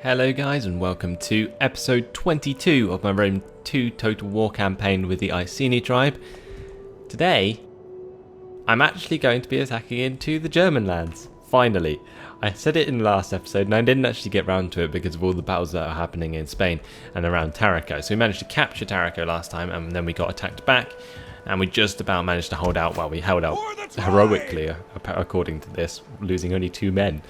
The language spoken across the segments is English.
Hello guys and welcome to episode 22 of my Rome 2 Total War campaign with the Iceni tribe. Today, I'm actually going to be attacking into the German lands, finally. I said it in the last episode and I didn't actually get round to it because of all the battles that are happening in Spain and around Tarraco. So we managed to capture Tarraco last time and then we got attacked back and we just about managed to hold out. Well, we held out heroically according to this, losing only 2 men.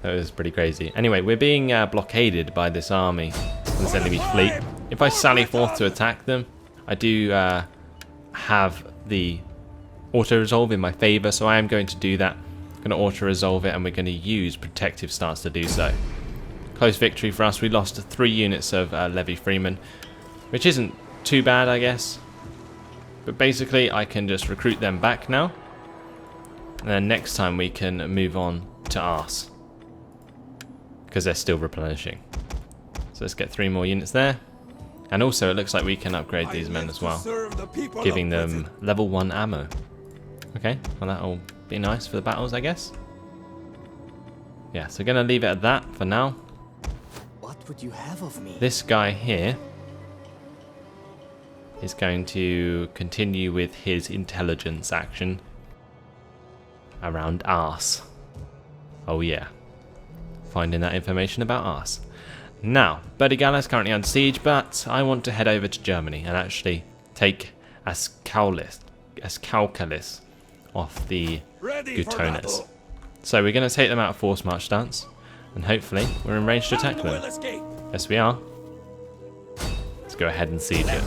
That was pretty crazy. Anyway, we're being blockaded by this army, this enemy fleet. If I sally forth to attack them, I do have the auto-resolve in my favour, so I am going to do that. I'm going to auto-resolve it, and we're going to use protective stance to do so. Close victory for us. We lost 3 units of Levy Freemen, which isn't too bad, I guess. But basically, I can just recruit them back now. And then next time we can move on to Ars, because they're still replenishing. So let's get 3 more units there. And also it looks like we can upgrade these men as well, giving them level 1 ammo. Okay, well that'll be nice for the battles, I guess. Yeah, so gonna leave it at that for now. What would you have of me? This guy here is going to continue with his intelligence action around Ars. Oh yeah, finding that information about us. Now, Berdigala is currently under siege, but I want to head over to Germany and actually take Ascalis off the Gutonas. So we're going to take them out of force march stance, and hopefully we're in range to attack them. Yes, we are. Let's go ahead and siege it.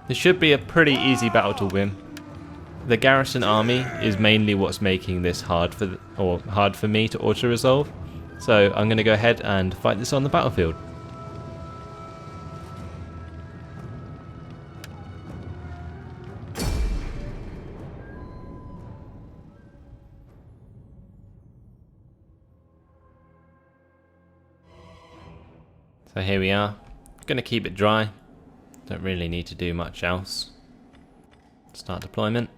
This should be a pretty easy battle to win. The garrison army is mainly what's making this hard for me to auto-resolve. So I'm going to go ahead and fight this on the battlefield. So here we are. I'm going to keep it dry. Don't really need to do much else. Start deployment.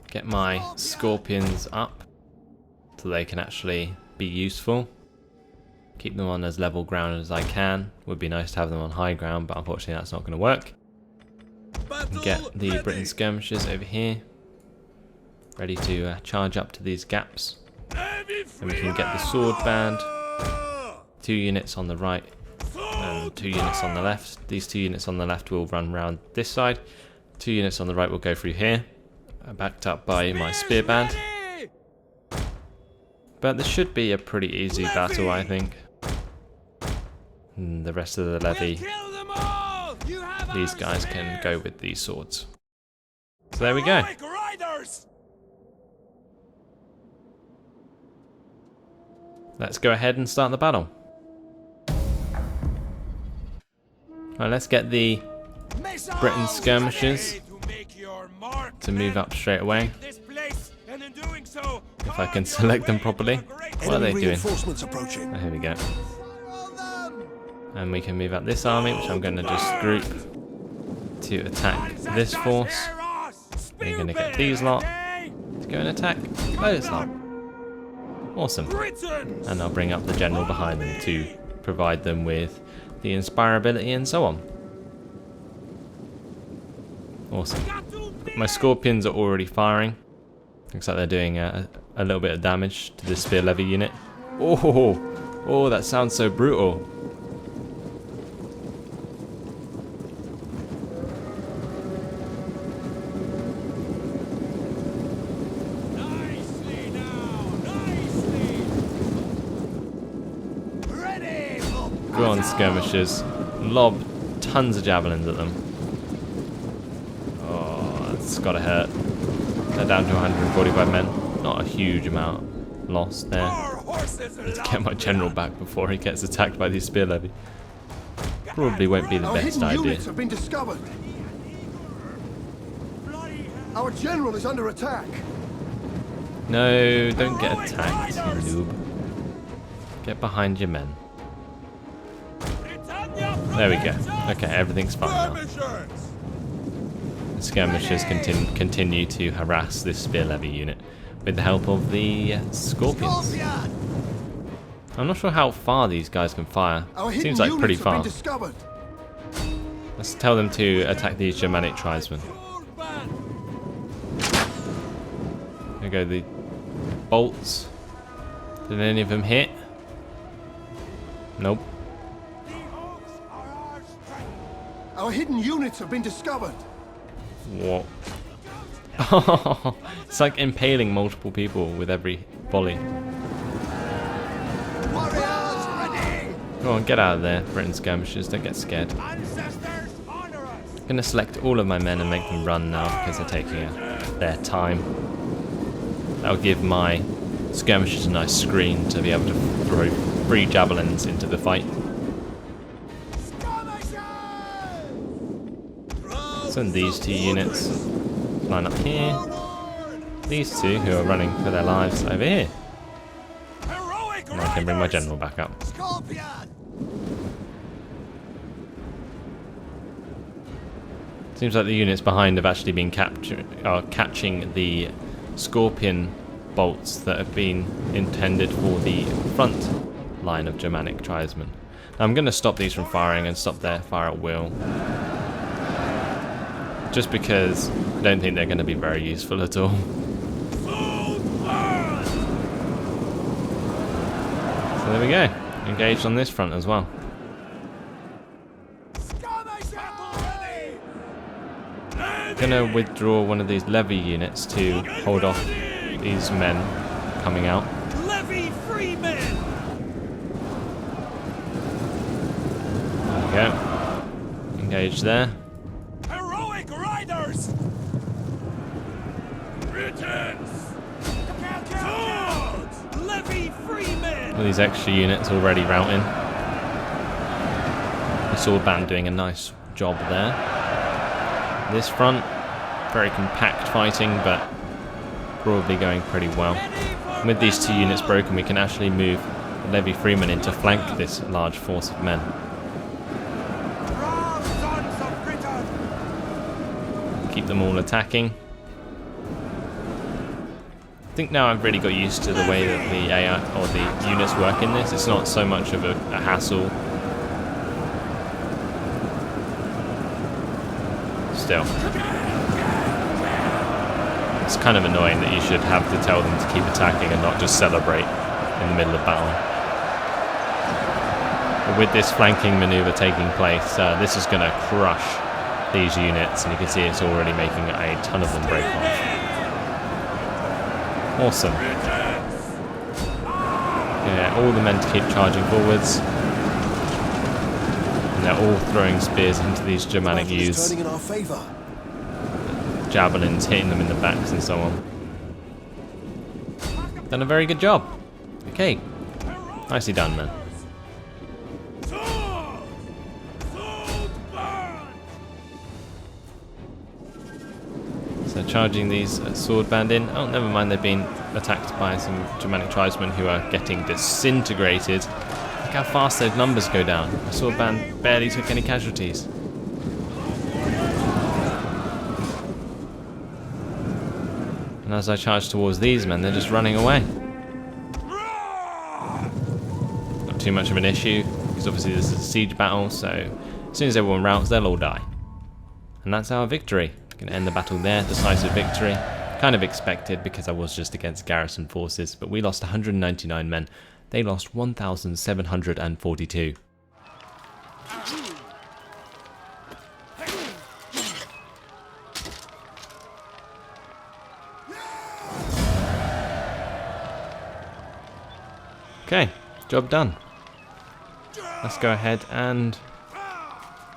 Get my scorpions up so they can actually be useful. Keep them on as level ground as I can. Would be nice to have them on high ground, but unfortunately that's not going to work. And get the Britain skirmishers over here, ready to charge up to these gaps. And we can get the sword band. 2 units on the right and 2 units on the left. These 2 units on the left will run round this side. 2 units on the right will go through here, backed up by my spear band. But this should be a pretty easy battle, I think. And the rest of the levy, these guys can go with these swords. So there we go. Let's go ahead and start the battle. Right, let's get the Britain skirmishers to move up straight away. If I can select them properly. What are they doing? Oh, here we go. And we can move up this army, which I'm going to just group to attack this force. We're going to get these lot to go and attack those lot. Awesome. And I'll bring up the general behind them to provide them with the inspirability and so on. Awesome. My scorpions are already firing. Looks like they're doing a little bit of damage to this spear levy unit. Oh, that sounds so brutal. Go on, skirmishers. Lob tons of javelins at them. Oh, that's gotta hurt. They're down to 145 men. Not a huge amount lost there. Need to get my general back before he gets attacked by these spear levy. Probably won't be the best idea. Have been discovered. Our general is under attack. No, don't get attacked, you noob. Get behind your men. There we go. Okay, everything's fine now. The skirmishers continue to harass this spear levy unit with the help of the scorpions. I'm not sure how far these guys can fire. Our hidden Seems like pretty units have been far. discovered. Let's tell them to attack these Germanic tribesmen. There go the bolts. Did any of them hit? Nope. Our hidden units have been discovered. What? It's like impaling multiple people with every volley. Warriors ready! Go on, get out of there, Britain skirmishers, don't get scared. Ancestors, honor us! I'm gonna select all of my men and make them run now because they're taking their time. That'll give my skirmishers a nice screen to be able to throw 3 javelins into the fight. Send these 2 units. Line up here. These 2 who are running for their lives over here. And I can bring my general back up. Seems like the units behind have actually been catching the scorpion bolts that have been intended for the front line of Germanic tribesmen. Now I'm going to stop these from firing and stop their fire at will. Just because I don't think they're going to be very useful at all. So there we go. Engaged on this front as well. I'm going to withdraw one of these levy units to hold off these men coming out. Levy free men. There we go. Engaged there. Heroic riders. Britons. Swords. Levy free men. All these extra units already routing. The sword band doing a nice job there. This front, very compact fighting, but probably going pretty well. With these 2 units broken, we can actually move the Levy Freemen in to flank this large force of men. Keep them all attacking. I think now I've really got used to the way that the AI or the units work in this. It's not so much of a hassle. Still, it's kind of annoying that you should have to tell them to keep attacking and not just celebrate in the middle of battle. But with this flanking maneuver taking place, this is going to crush these units, and you can see it's already making a ton of them break off. Awesome. Yeah, all the men to keep charging forwards. They're all throwing spears into these Germanic youths. Turning in our favor. Javelins hitting them in the backs and so on. Done a very good job. Okay. Nicely done, man. So charging these sword band in. Oh, never mind, they've been attacked by some Germanic tribesmen who are getting disintegrated. Look how fast those numbers go down. The sword band barely took any casualties. And as I charge towards these men, they're just running away. Not too much of an issue, because obviously this is a siege battle, so as soon as everyone routs, they'll all die. And that's our victory. We can end the battle there, decisive victory. Kind of expected, because I was just against garrison forces, but we lost 199 men. They lost 1,742. Okay, job done. Let's go ahead and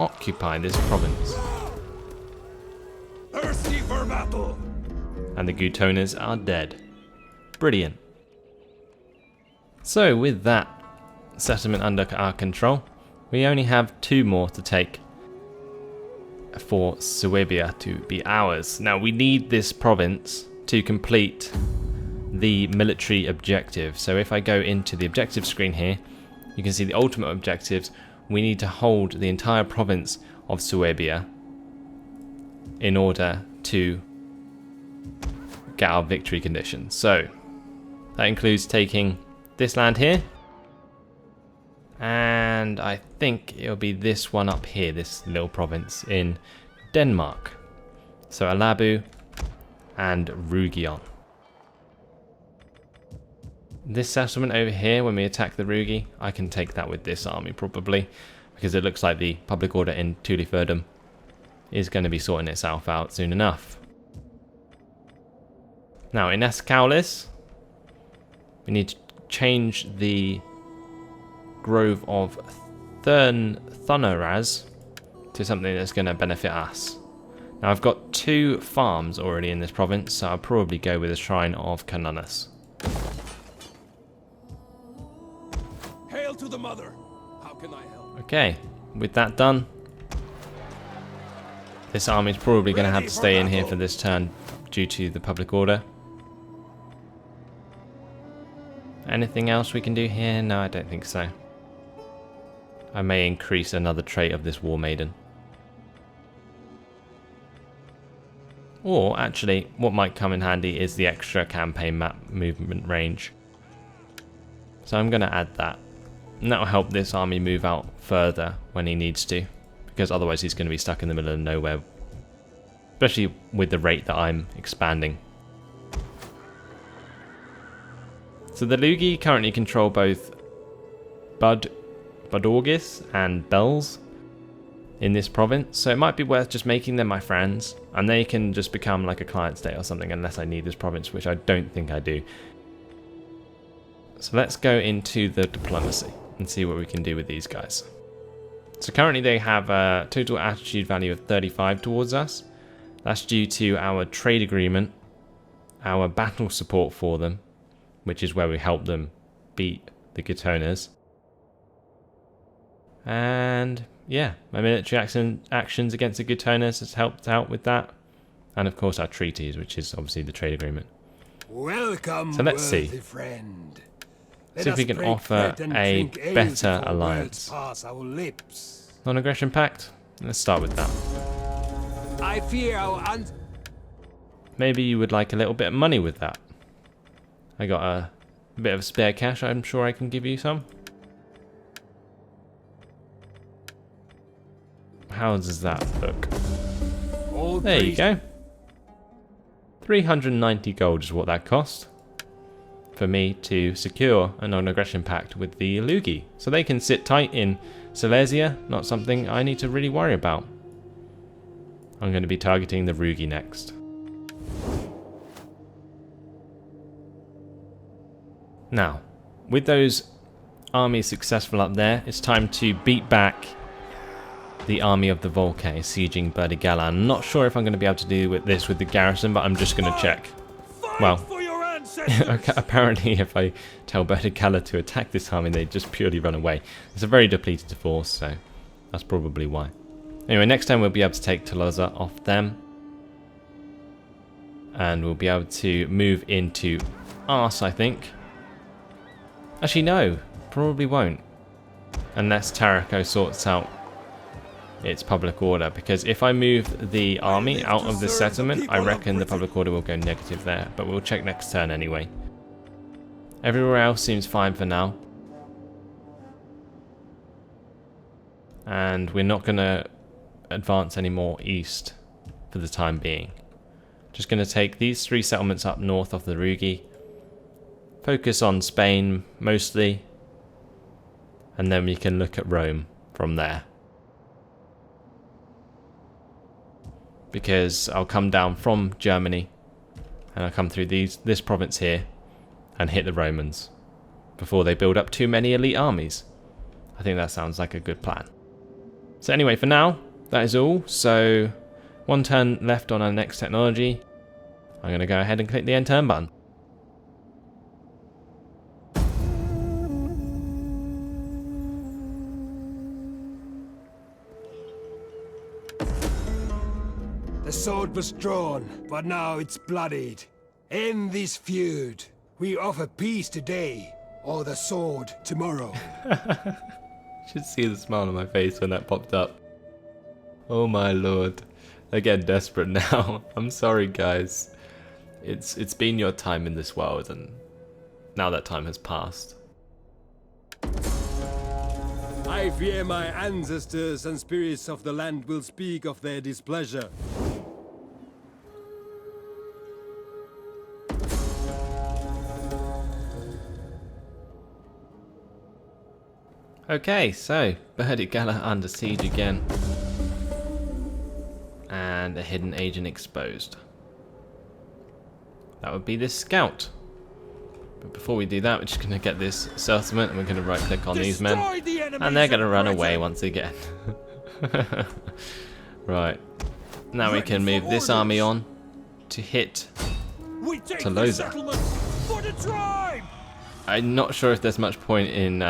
occupy this province. Thirsty for battle. And the Gutonas are dead. Brilliant. So with that settlement under our control, we only have 2 more to take for Suabia to be ours. Now we need this province to complete the military objective. So if I go into the objective screen here, you can see the ultimate objectives. We need to hold the entire province of Suabia in order to get our victory conditions. So that includes taking this land here, And I think it'll be this one up here, this little province in Denmark. So Alabu and Rugion. This settlement over here, when we attack the Rugi, I can take that with this army probably, because it looks like the public order in Tuliferdum is going to be sorting itself out soon enough. Now in Ascalis, we need to change the Grove of Thunaraz to something that's going to benefit us. Now I've got 2 farms already in this province, so I'll probably go with the Shrine of Canunus. Hail to the mother. How can I help? Okay, with that done, this army's probably going to have to stay in here for this turn due to the public order. Anything else we can do here? No, I don't think so. I may increase another trait of this War Maiden. Or, actually, what might come in handy is the extra campaign map movement range. So I'm going to add that. And that will help this army move out further when he needs to. Because otherwise he's going to be stuck in the middle of nowhere. Especially with the rate that I'm expanding. So the Lugi currently control both Budorgis and Bells in this province, so it might be worth just making them my friends, and they can just become like a client state or something unless I need this province, which I don't think I do. So let's go into the diplomacy and see what we can do with these guys. So currently they have a total attitude value of 35 towards us. That's due to our trade agreement, our battle support for them, which is where we help them beat the Gitonas. And yeah, my military actions against the Gitonas has helped out with that. And of course our treaties, which is obviously the trade agreement. Welcome, So let's see. friend. See if we can offer a better alliance. Non-aggression pact? Let's start with that. I fear Maybe you would like a little bit of money with that. I got a bit of spare cash, I'm sure I can give you some. How does that look? There you go. 390 gold is what that cost for me to secure a non-aggression pact with the Lugi. So they can sit tight in Silesia, not something I need to really worry about. I'm going to be targeting the Rugi next. Now, with those armies successful up there, it's time to beat back the army of the Volcae sieging Burdigala. I'm not sure if I'm going to be able to do this with the garrison, but I'm just going to check. Well, For your ancestors. apparently if I tell Burdigala to attack this army, they just purely run away. It's a very depleted force, so that's probably why. Anyway, next time we'll be able to take Tolosa off them. And we'll be able to move into Ars, I think. Actually, no. Probably won't. Unless Tarraco sorts out its public order. Because if I move the army out of the settlement, I reckon the public order will go negative there. But we'll check next turn anyway. Everywhere else seems fine for now. And we're not going to advance any more east for the time being. Just going to take these 3 settlements up north of the Rugi. Focus on Spain mostly. And then we can look at Rome from there. Because I'll come down from Germany. And I'll come through this province here. And hit the Romans. Before they build up too many elite armies. I think that sounds like a good plan. So anyway, for now, that is all. So, 1 turn left on our next technology. I'm going to go ahead and click the end turn button. The sword was drawn, but now it's bloodied. End this feud. We offer peace today, or the sword tomorrow. Should see the smile on my face when that popped up. Oh my lord. They're getting desperate now. I'm sorry guys. It's been your time in this world and now that time has passed. I fear my ancestors and spirits of the land will speak of their displeasure. Okay, so Burdigala under siege again. And a hidden agent exposed. That would be this scout. But before we do that, we're just going to get this settlement and we're going to right click on these men. And they're going to run away once again. Right. Now we can move this army on to hit Tolosa. I'm not sure if there's much point in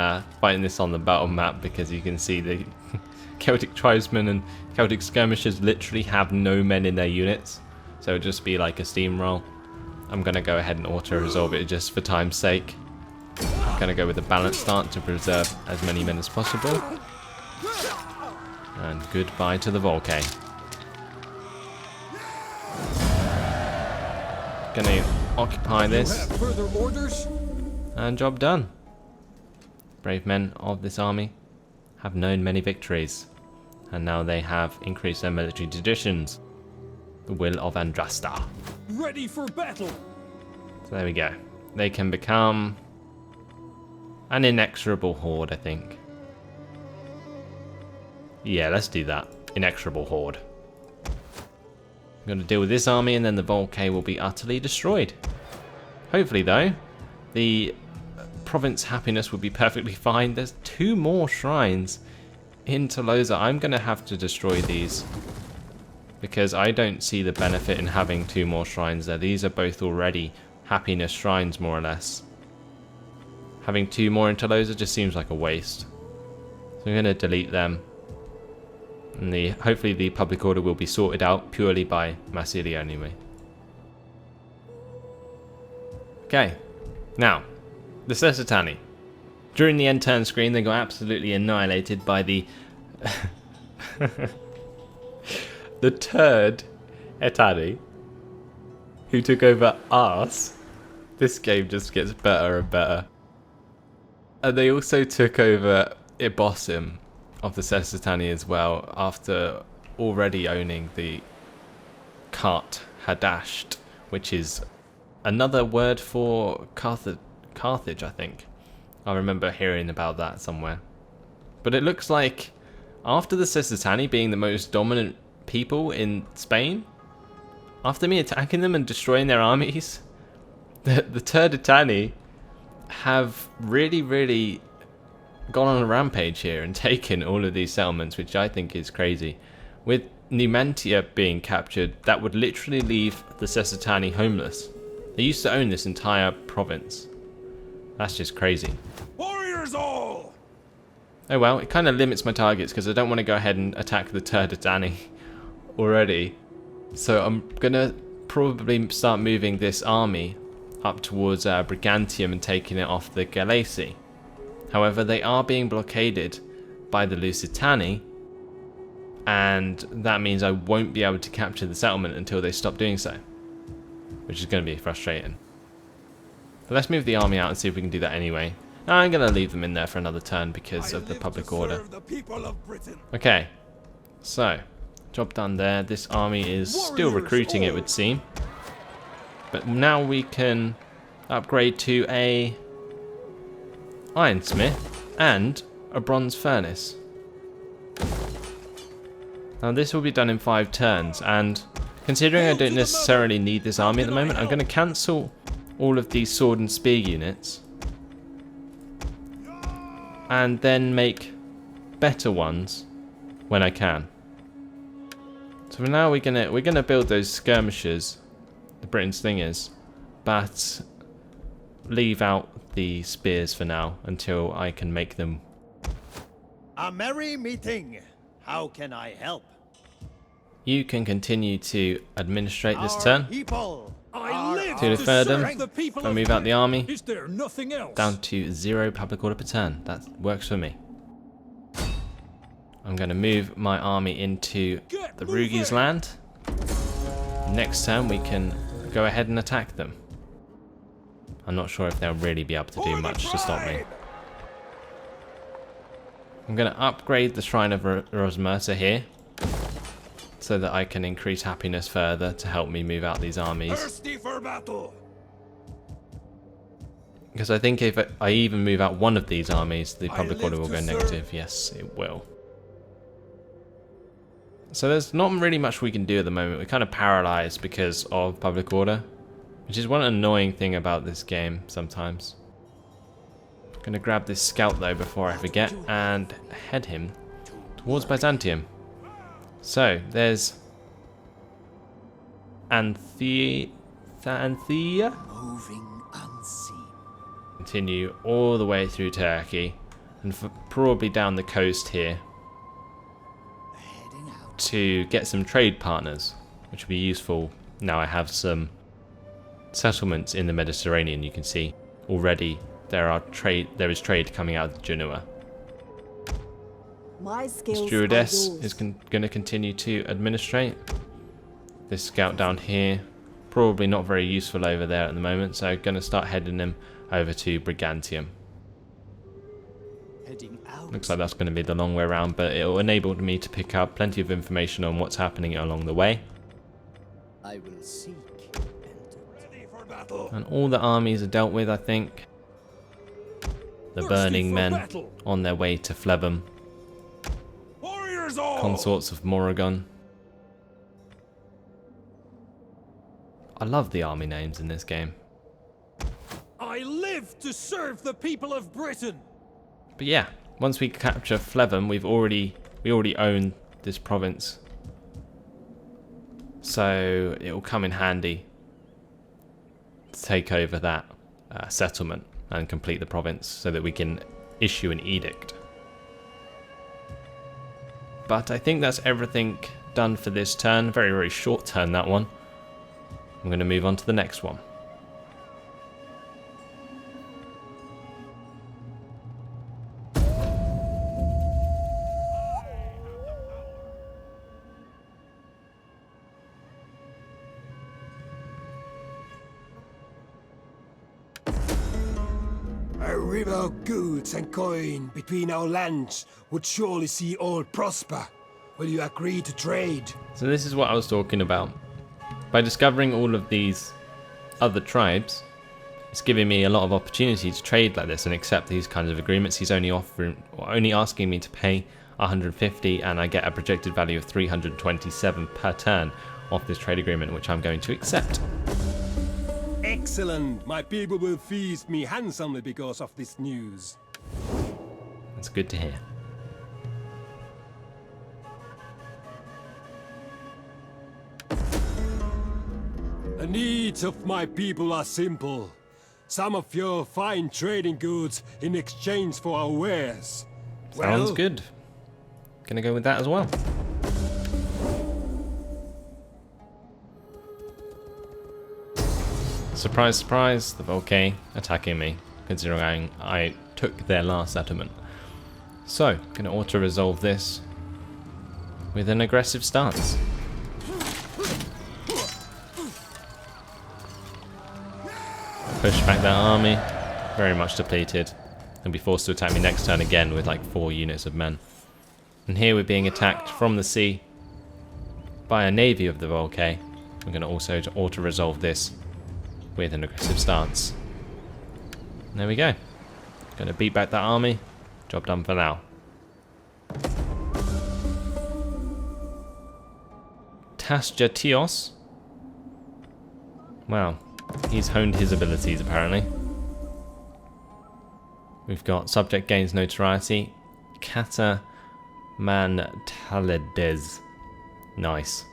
fighting this on the battle map because you can see the Celtic tribesmen and Celtic skirmishers literally have no men in their units. So it'll just be like a steamroll. I'm going to go ahead and auto-resolve it just for time's sake. I'm going to go with a balanced start to preserve as many men as possible. And goodbye to the Volcane. Going to occupy this. Further orders? And job done. Brave men of this army have known many victories. And now they have increased their military traditions. The will of Andrasta. Ready for battle. So there we go. They can become an inexorable horde, I think. Yeah, let's do that. Inexorable horde. I'm going to deal with this army and then the Volcane will be utterly destroyed. Hopefully though, the province happiness will be perfectly fine. There's 2 more shrines in Tolosa. I'm going to have to destroy these. Because I don't see the benefit in having 2 more shrines there. These are both already happiness shrines, more or less. Having 2 more in Tolosa just seems like a waste. So I'm going to delete them. And hopefully the public order will be sorted out purely by Marsilio anyway. Okay, now, the Sesotani. During the end turn screen, they got absolutely annihilated by the... the turd Etani, who took over Ars. This game just gets better and better. And they also took over Ibosim of the Sesotani as well, after already owning the Kart Hadasht, which is another word for Carthage, I think. I remember hearing about that somewhere. But it looks like after the Sesotani being the most dominant people in Spain, after me attacking them and destroying their armies, the Turdetani have really gone on a rampage here and taken all of these settlements, which I think is crazy. With Numantia being captured, that would literally leave the Sesotani homeless. They used to own this entire province. That's just crazy. Warriors all! Oh well, it kind of limits my targets because I don't want to go ahead and attack the Turdetani already. So I'm going to probably start moving this army up towards Brigantium and taking it off the Galatae. However, they are being blockaded by the Lusitani, and that means I won't be able to capture the settlement until they stop doing so, which is going to be frustrating. But let's move the army out and see if we can do that anyway. I'm going to leave them in there for another turn because of the public order. Okay, so job done there. This army is still recruiting, it would seem. But now we can upgrade to a ironsmith and a bronze furnace. Now this will be done in 5 turns, and considering I don't necessarily need this army at the moment, I'm going to cancel all of these sword and spear units and then make better ones when I can. So for now we're gonna build those skirmishers, the Britain slingers, but leave out the spears for now until I can make them. A merry meeting. How can I help? You can continue to administrate this turn. People I live To the to third serve the people I'll of move out the army Is there nothing else? down to 0 public order per turn. That works for me. I'm going to move my army into the Rugi's land. Next turn we can go ahead and attack them. I'm not sure if they'll really be able to do much to stop me. I'm going to upgrade the Shrine of Rosmerta here, so that I can increase happiness further to help me move out these armies. Thirsty for battle. Because I think if I even move out one of these armies, the public order will go serve. negative. Yes, it will. So there's not really much we can do at the moment. We're kind of paralyzed because of public order, which is one annoying thing about this game sometimes. I'm going to grab this scout though before I forget and head him towards Byzantium. So there's Anthea. Moving unseen. Continue all the way through Turkey and probably down the coast here Heading out. to get some trade partners, which will be useful. Now I have some settlements in the Mediterranean. You can see already there is trade coming out of Genoa. My This skills druidess are yours. is going to continue to administrate. This scout down here, probably not very useful over there at the moment, so going to start heading him over to Brigantium. Heading out. Looks like that's going to be the long way around, but it will enable me to pick up plenty of information on what's happening along the way. I will seek Ready for battle. And all the armies are dealt with, I think. The burning for men battle. on their way to Flebum, Warriors all. consorts of Morrigan. I love the army names in this game. I live to serve the people of Britain. But yeah, once we capture Flevum, we already own this province, so it will come in handy to take over that settlement and complete the province, so that we can issue an edict. But I think that's everything done for this turn. Very, very short turn, that one. I'm going to move on to the next one. A river of goods and coin between our lands would surely see all prosper. Will you agree to trade? So this is what I was talking about. By discovering all of these other tribes, it's giving me a lot of opportunity to trade like this and accept these kinds of agreements. He's only asking me to pay 150, and I get a projected value of 327 per turn off this trade agreement, which I'm going to accept. Excellent. My people will feast me handsomely because of this news. That's good to hear. The needs of my people are simple. Some of your fine trading goods in exchange for our wares. Sounds Well, good. Gonna go with that as well. Surprise, surprise, the Volcane attacking me, considering I took their last settlement. So, gonna auto-resolve this with an aggressive stance. Push back that army, very much depleted, and be forced to attack me next turn again with like 4 units of men. And here we're being attacked from the sea by a navy of the Volcane. I'm going to also auto-resolve this with an aggressive stance. And there we go. Going to beat back that army. Job done for now. Tasjatios. Wow. He's honed his abilities apparently. We've got subject gains notoriety. Kata Mantalides. Nice.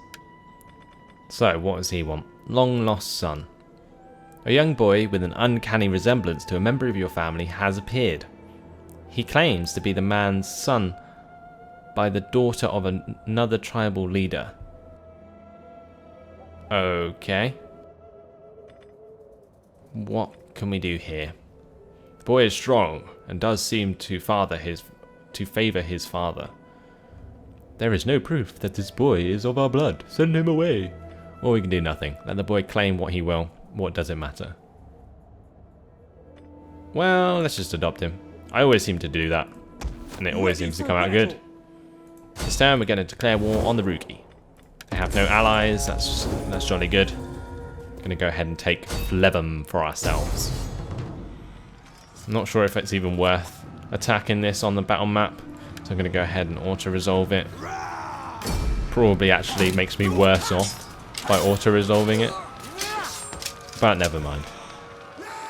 So, what does he want? Long lost son. A young boy with an uncanny resemblance to a member of your family has appeared. He claims to be the man's son by the daughter of another tribal leader. Okay. What can we do here? The boy is strong and does seem to favour his father. There is no proof that this boy is of our blood. Send him away. Or we can do nothing. Let the boy claim what he will. What does it matter? Well, let's just adopt him. I always seem to do that. and it always seems to come out good. This time we're going to declare war on the Rugi. They have no allies, that's jolly good. Going to go ahead and take Flevum for ourselves. I'm not sure if it's even worth attacking this on the battle map, so I'm going to go ahead and auto-resolve it. Probably actually makes me worse off by auto-resolving it, but never mind.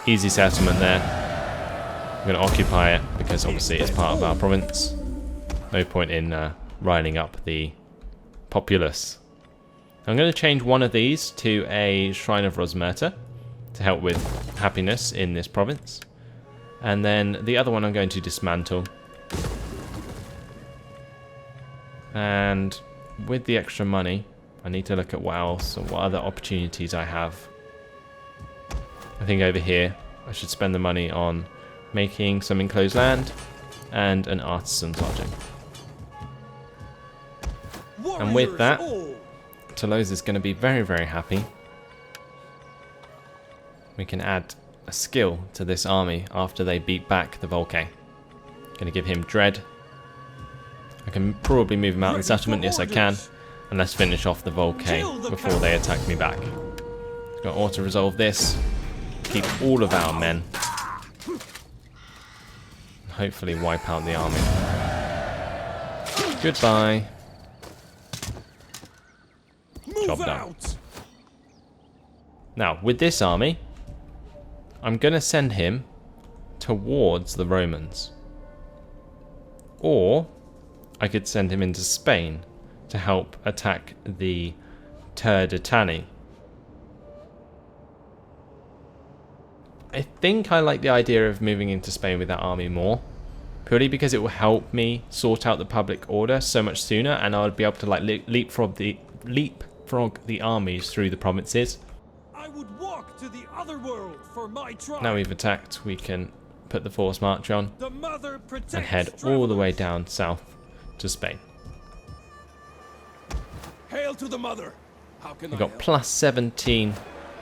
Easy settlement there. I'm going to occupy it because obviously it's part of our province. No point in riling up the populace. I'm going to change one of these to a Shrine of Rosmerta to help with happiness in this province. And then the other one I'm going to dismantle. And with the extra money, I need to look at what else or what other opportunities I have. I think over here I should spend the money on making some enclosed land and an artisan's lodging. And with that, Toulouse is going to be very, very happy. We can add a skill to this army after they beat back the Volcae. Going to give him Dread. I can probably move him out of the settlement, yes I can. And let's finish off the Volcae before they attack me back. Got to auto-resolve this. Keep all of our men. And hopefully wipe out the army. Goodbye. Job done. Now, with this army, I'm going to send him towards the Romans. Or I could send him into Spain to help attack the Turdetani. I think I like the idea of moving into Spain with that army more, purely because it will help me sort out the public order so much sooner, and I'll be able to like leapfrog the armies through the provinces. I would walk to the other world for my tribe. Now we've attacked, we can put the force march on The mother protects and head all the way travelers. down south to Spain. Hail to the mother. How can We've I got help? plus 17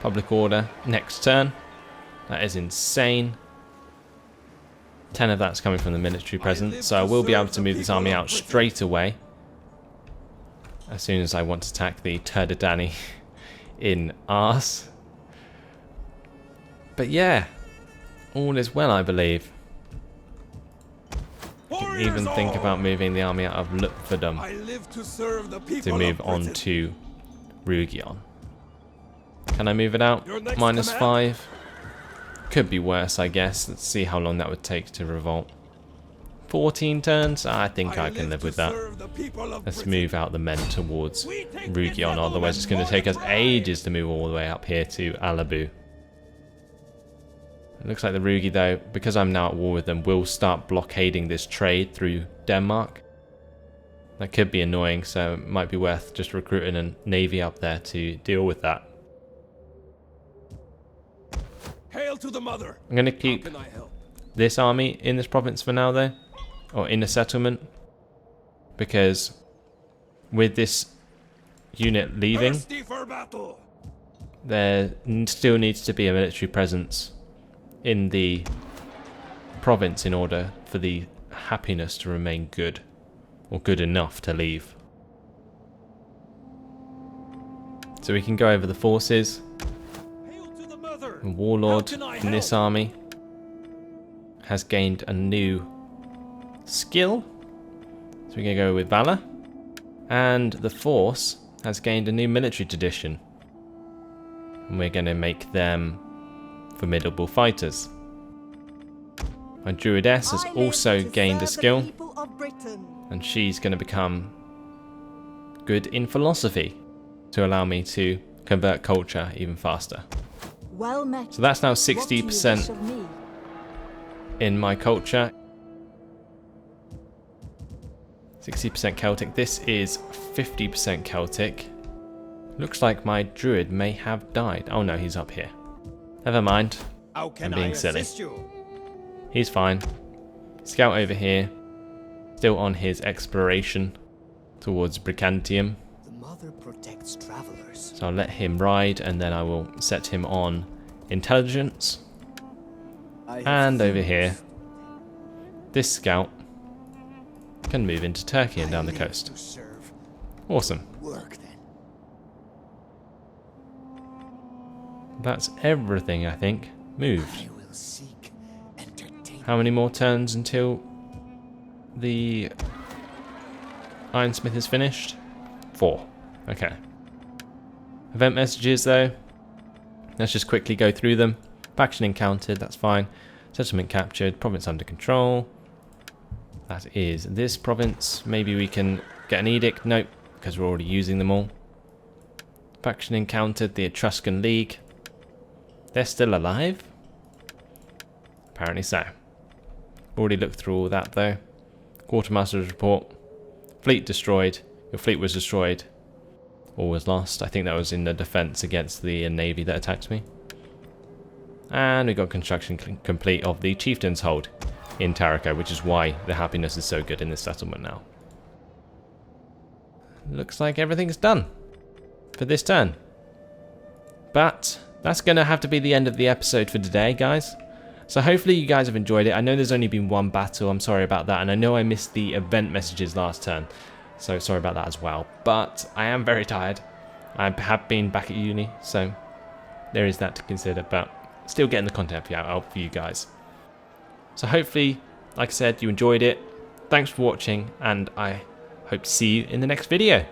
public order next turn. That is insane. 10 of that's coming from the military presence, so I will be able to move this army out straight away as soon as I want to attack the Turdetani in Ars. But yeah, all is well, I believe. Can even think about moving the army out of Lupfordum I live to serve the people to move of on Britain. to Rugion. Can I move it out? Your next Minus command? 5. Could be worse, I guess. Let's see how long that would take to revolt. 14 turns? I think I can live to with that. serve the people of Let's Britain. move out the men towards Rugion, otherwise it's going to take us ages to move all the way up here to Alabu. It looks like the Rugi, though, because I'm now at war with them, will start blockading this trade through Denmark. That could be annoying, so it might be worth just recruiting a navy up there to deal with that. Hail to the mother. I'm going to How keep can I help? this army in this province for now, though, or in a settlement, because with this unit leaving, Thirsty for battle. there still needs to be a military presence in the province in order for the happiness to remain good, or good enough to leave. So we can go over the forces. Hail to the mother. The warlord How can I in this help? army has gained a new skill, so we're going to go with Valor. And the force has gained a new military tradition, and we're going to make them formidable fighters. My druidess has also gained a skill, and she's going to become good in philosophy to allow me to convert culture even faster. Well met. So that's now What do you wish 60% of me? in my culture. 60% Celtic. This is 50% Celtic. Looks like my druid may have died. Oh no, he's up here. Never mind. How can I'm being I silly. assist you? He's fine. Scout over here. Still on his exploration towards Bricantium. The mother protects travelers. So I'll let him ride, and then I will set him on intelligence. I have And over things. here, this scout can move into Turkey and down the I coast. live to serve. Awesome. Work then. That's everything, I think, moved. I will seek entertainment. How many more turns until the Ironsmith is finished? 4. Okay. Event messages, though. Let's just quickly go through them. Faction encountered, that's fine. Settlement captured, province under control. That is this province. Maybe we can get an edict. Nope, because we're already using them all. Faction encountered the Etruscan League. They're still alive? Apparently so. Already looked through all that though. Quartermaster's report. Fleet destroyed. Your fleet was destroyed. Or was lost. I think that was in the defense against the navy that attacked me. And we got construction complete of the Chieftain's Hold in Tarraco, which is why the happiness is so good in this settlement now. Looks like everything's done for this turn. But that's going to have to be the end of the episode for today, guys. So hopefully you guys have enjoyed it. I know there's only been one battle. I'm sorry about that. And I know I missed the event messages last turn. So sorry about that as well. But I am very tired. I have been back at uni. So there is that to consider. But still getting the content out for you guys. So hopefully, like I said, you enjoyed it. Thanks for watching. And I hope to see you in the next video.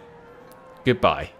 Goodbye.